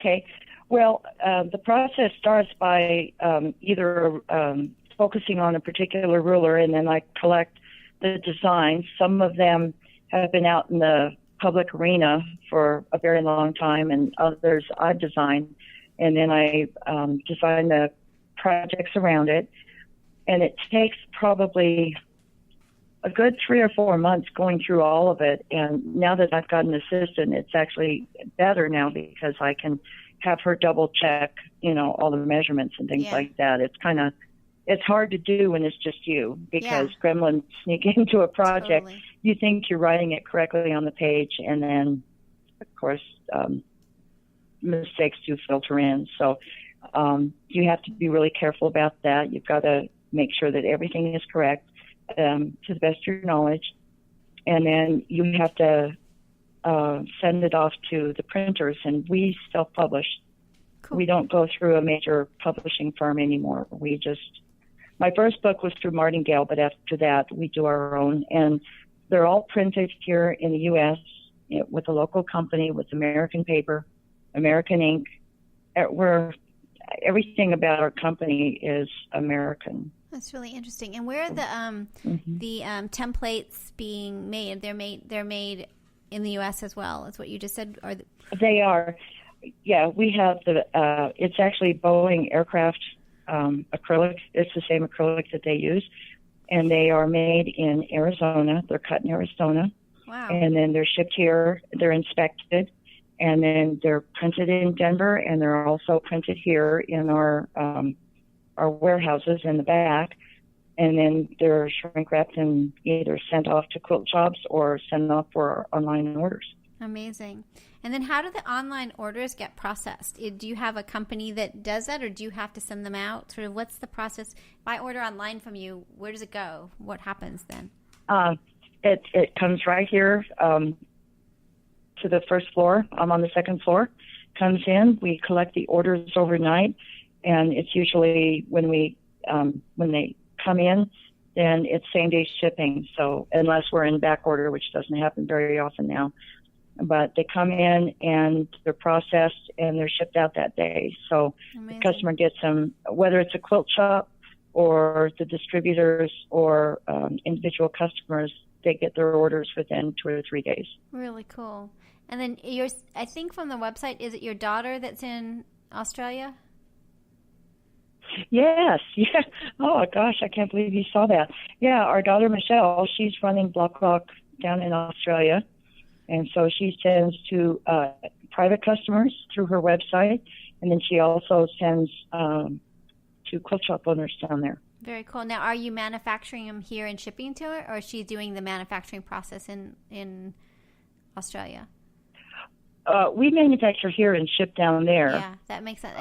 Okay. Well, the process starts by either focusing on a particular ruler, and then I collect the designs. Some of them have been out in the public arena for a very long time, and others I design, and then I design the projects around it. And it takes probably a good 3 or 4 months going through all of it. And now that I've got an assistant, it's actually better now because I can have her double check, all the measurements and things like that. It's hard to do when it's just you because gremlins sneak into a project. Totally. You think you're writing it correctly on the page, and then, of course, mistakes do filter in. So you have to be really careful about that. You've got to make sure that everything is correct to the best of your knowledge. And then you have to send it off to the printers, and we self-publish. Cool. We don't go through a major publishing firm anymore. My first book was through Martingale, but after that, we do our own. And they're all printed here in the U.S. With a local company, with American paper, American ink. Everything about our company is American. That's really interesting. And where are the templates being made? They're made in the U.S. as well, is what you just said? They are. Yeah, we have it's actually Boeing aircraft acrylic. It's the same acrylic that they use. And they are made in Arizona. They're cut in Arizona. Wow. And then they're shipped here. They're inspected. And then they're printed in Denver, and they're also printed here in our warehouses in the back. And then they're shrink wrapped and either sent off to quilt shops or sent off for online orders. Amazing. And then how do the online orders get processed? Do you have a company that does that, or do you have to send them out? Sort of, what's the process? If I order online from you, where does it go? What happens then? It comes right here to the first floor. I'm on the second floor. Comes in. We collect the orders overnight, and it's usually when they come in, then it's same day shipping. So unless we're in back order, which doesn't happen very often now, but they come in and they're processed and they're shipped out that day. So Amazing. The customer gets them, whether it's a quilt shop or the distributors or individual customers, they get their orders within 2 or 3 days. Really cool. And then I think from the website, is it your daughter that's in Australia? Yes. Yeah. Oh, gosh, I can't believe you saw that. Yeah, our daughter, Michelle, she's running BlocLoc down in Australia. And so she sends to private customers through her website. And then she also sends to quilt shop owners down there. Very cool. Now, are you manufacturing them here and shipping to her, or is she doing the manufacturing process in Australia? We manufacture here and ship down there. Yeah, that makes sense.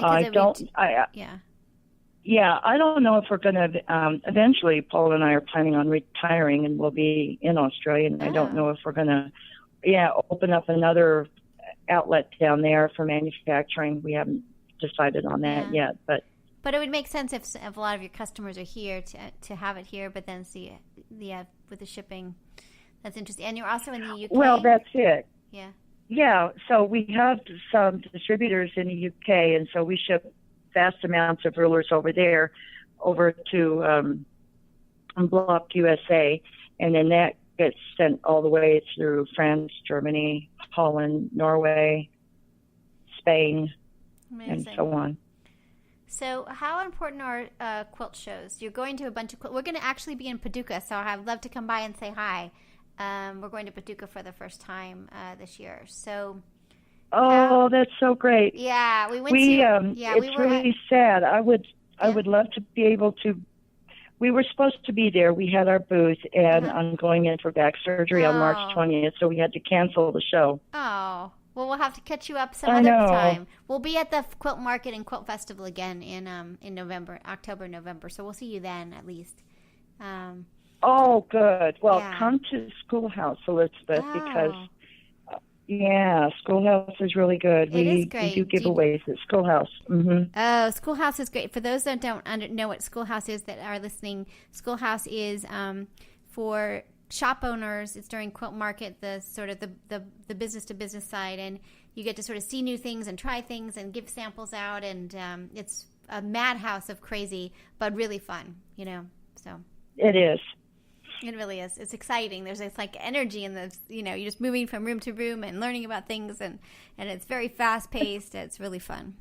Yeah, I don't know if we're going to, eventually Paul and I are planning on retiring and we'll be in Australia, and I don't know if we're going to, open up another outlet down there for manufacturing. We haven't decided on that yet, but it would make sense if a lot of your customers are here to have it here, but then with the shipping, that's interesting. And you're also in the UK? Well, that's it. Yeah. Yeah, so we have some distributors in the UK, and so we ship vast amounts of rulers over there, over to Block USA, and then that gets sent all the way through France, Germany, Holland, Norway, Spain, Amazing. And so on. So how important are quilt shows? You're going to a bunch of quilt. We're going to actually be in Paducah, so I'd love to come by and say hi. We're going to Paducah for the first time this year. So. That's so great. Yeah, we went it's really sad. I would love to be able to. We were supposed to be there. We had our booth, and I'm going in for back surgery on March 20th, so we had to cancel the show. Oh, well, we'll have to catch you up some other time. We'll be at the Quilt Market and Quilt Festival again in November, October, November. So we'll see you then, at least. Oh, good. Well, come to Schoolhouse, Elizabeth, because. Yeah, Schoolhouse is really good. It is great. We do giveaways at Schoolhouse. Mm-hmm. Oh, Schoolhouse is great. For those that don't know what Schoolhouse is that are listening, Schoolhouse is for shop owners. It's during Quilt Market, the sort of the business to business side, and you get to sort of see new things and try things and give samples out, and it's a madhouse of crazy, but really fun, so. It is. It really is. It's exciting. There's this like energy in this, you're just moving from room to room and learning about things, and it's very fast paced. It's really fun.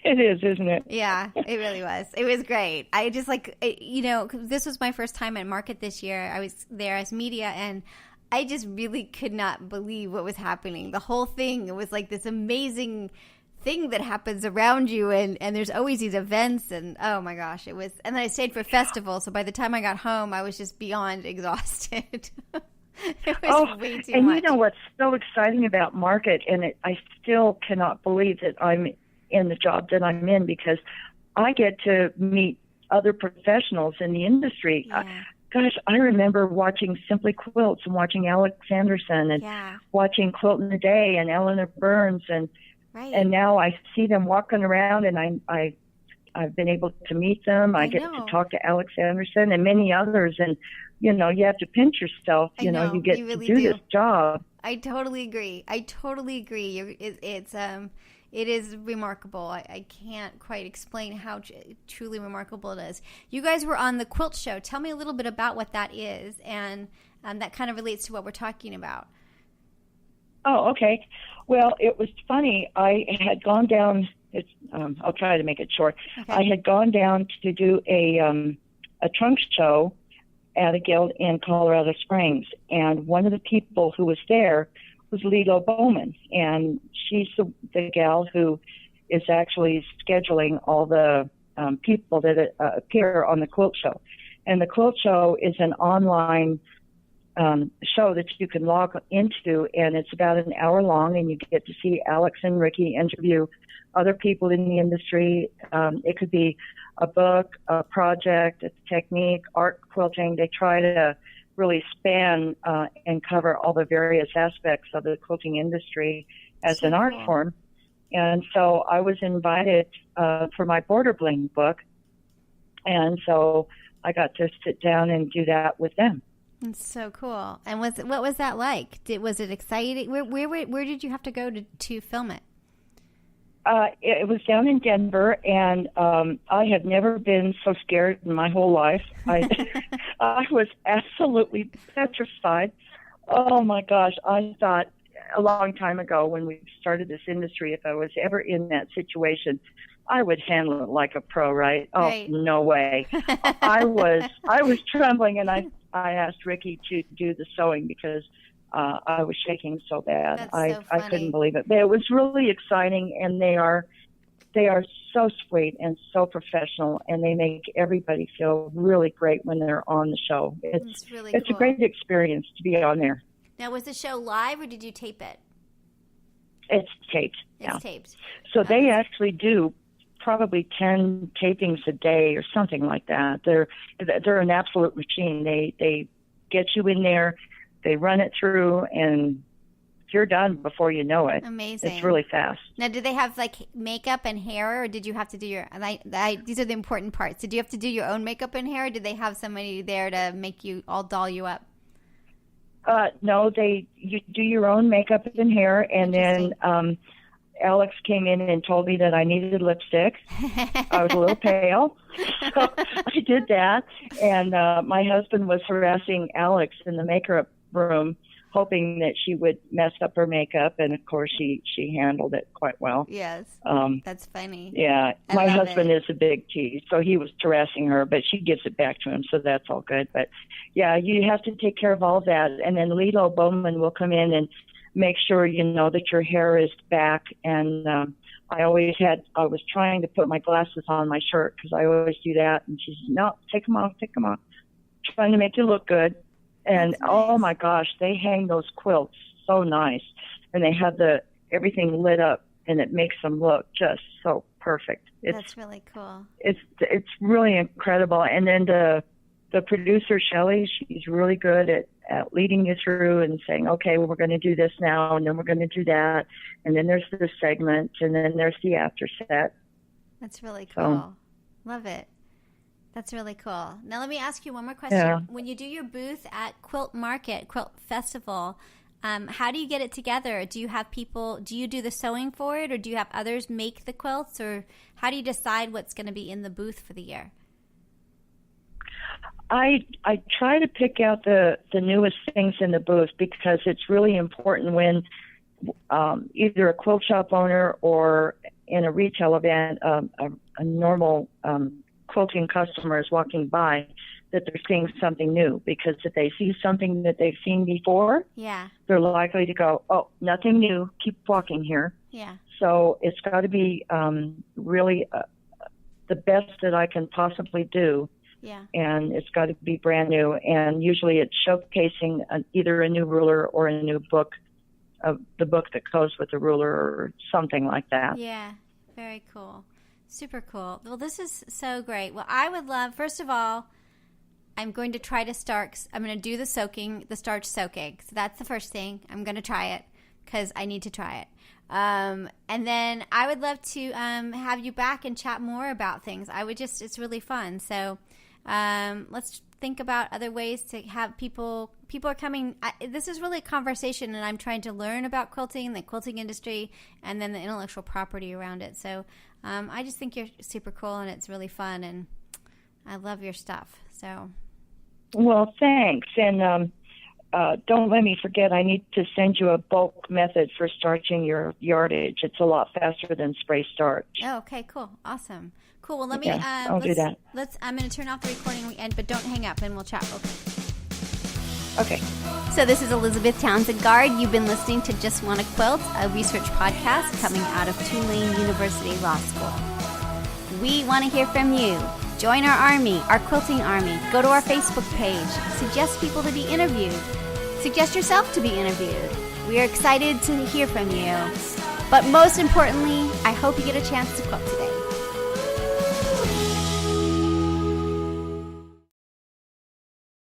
It is, isn't it? Yeah, it really was. It was great. I just this was my first time at Market this year. I was there as media, and I just really could not believe what was happening. The whole thing, it was like this amazing thing that happens around you, and there's always these events, and oh my gosh, it was. And then I stayed for festival, so by the time I got home, I was just beyond exhausted. It was way too much. And what's so exciting about Market, and I still cannot believe that I'm in the job that I'm in, because I get to meet other professionals in the industry. Yeah. Gosh, I remember watching Simply Quilts and watching Alex Anderson and watching Quilt in the Day and Eleanor Burns, and now I see them walking around, and I've been able to meet them. I get to talk to Alex Anderson and many others, and you have to pinch yourself. You get to do this job. I totally agree. It is remarkable. I can't quite explain how truly remarkable it is. You guys were on the Quilt Show. Tell me a little bit about what that is, and that kind of relates to what we're talking about. Oh, okay. Well, it was funny. I had gone down. I'll try to make it short. Okay. I had gone down to do a trunk show at a guild in Colorado Springs, and one of the people who was there was Lilo Bowman, and she's the gal who is actually scheduling all the people that appear on the Quilt Show. And the Quilt Show is an online show that you can log into, and it's about an hour long, and you get to see Alex and Ricky interview other people in the industry. It could be a book, a project, a technique, art quilting. They try to really span and cover all the various aspects of the quilting industry as an art form. And so I was invited for my border bling book, and so I got to sit down and do that with them. That's so cool. And what was that like? Was it exciting? Where did you have to go to film it? It was down in Denver, and I have never been so scared in my whole life. I was absolutely petrified. Oh my gosh, I thought a long time ago when we started this industry, if I was ever in that situation, I would handle it like a pro, right? Oh, right. No way. I was trembling, and I asked Ricky to do the sewing because I was shaking so bad. That's so funny. I couldn't believe it. But it was really exciting, and they are so sweet and so professional, and they make everybody feel really great when they're on the show. It's cool. A great experience to be on there. Now, was the show live, or did you tape it? It's taped. It's taped. So they actually do probably 10 tapings a day or something like that. They're an absolute machine. They get you in there, they run it through, and you're done before you know it. Amazing. It's really fast. Now, did they have like makeup and hair, or did you have to do your? These are the important parts. Did you have to do your own makeup and hair, or did they have somebody there to make you doll you up? No, you do your own makeup and hair, and then Alex came in and told me that I needed lipstick. I was a little pale, so I did that. And my husband was harassing Alex in the makeup room, hoping that she would mess up her makeup, and of course she handled it quite well. Yes, that's funny. Yeah, my husband is a big tease, so he was harassing her, but she gives it back to him, so that's all good. But yeah, you have to take care of all that, and then Lilo Bowman will come in and make sure that your hair is back. And I was trying to put my glasses on my shirt because I always do that, and she said, "No, take them off, trying to make you look good." And nice. Oh my gosh, they hang those quilts so nice, and they have everything lit up, and it makes them look just so perfect. That's really cool. It's really incredible. And then the producer Shelley, she's really good at leading you through and saying, okay, well, we're going to do this now, and then we're going to do that, and then there's this segment, and then there's the after set. That's really cool. Love it. That's really cool. Now let me ask you one more question. Yeah. When you do your booth at Quilt Market, Quilt Festival, How do you get it together? Do you have people, do you do the sewing for it, or do you have others make the quilts, or how do you decide what's going to be in the booth for the year? I try to pick out the newest things in the booth because it's really important when either a quilt shop owner or in a retail event, a normal quilting customer is walking by, that they're seeing something new, because if they see something that they've seen before, they're likely to go, oh, nothing new, keep walking here. Yeah. So it's got to be really the best that I can possibly do. Yeah. And it's got to be brand new. And usually it's showcasing either a new ruler or a new book, the book that goes with the ruler or something like that. Yeah. Very cool. Super cool. Well, this is so great. Well, I would love, first of all, I'm going to try to start, I'm going to do the starch soaking. So that's the first thing. I'm going to try it because I need to try it. And then I would love to have you back and chat more about things. It's really fun. So let's think about other ways to have people are coming. This is really a conversation, and I'm trying to learn about quilting, the quilting industry, and then the intellectual property around it. So I just think you're super cool, and it's really fun, and I love your stuff. So, well, thanks. And don't let me forget, I need to send you a bulk method for starching your yardage. It's a lot faster than spray starch. Oh, okay, cool. Awesome. Cool. Well, let me, I'll do that. I'm going to turn off the recording, but don't hang up, and we'll chat. Okay. So this is Elizabeth Townsend Guard. You've been listening to Just Wanna Quilt, a research podcast coming out of Tulane University Law School. We want to hear from you. Join our army, our quilting army. Go to our Facebook page. Suggest people to be interviewed. Suggest yourself to be interviewed. We are excited to hear from you. But most importantly, I hope you get a chance to quilt today.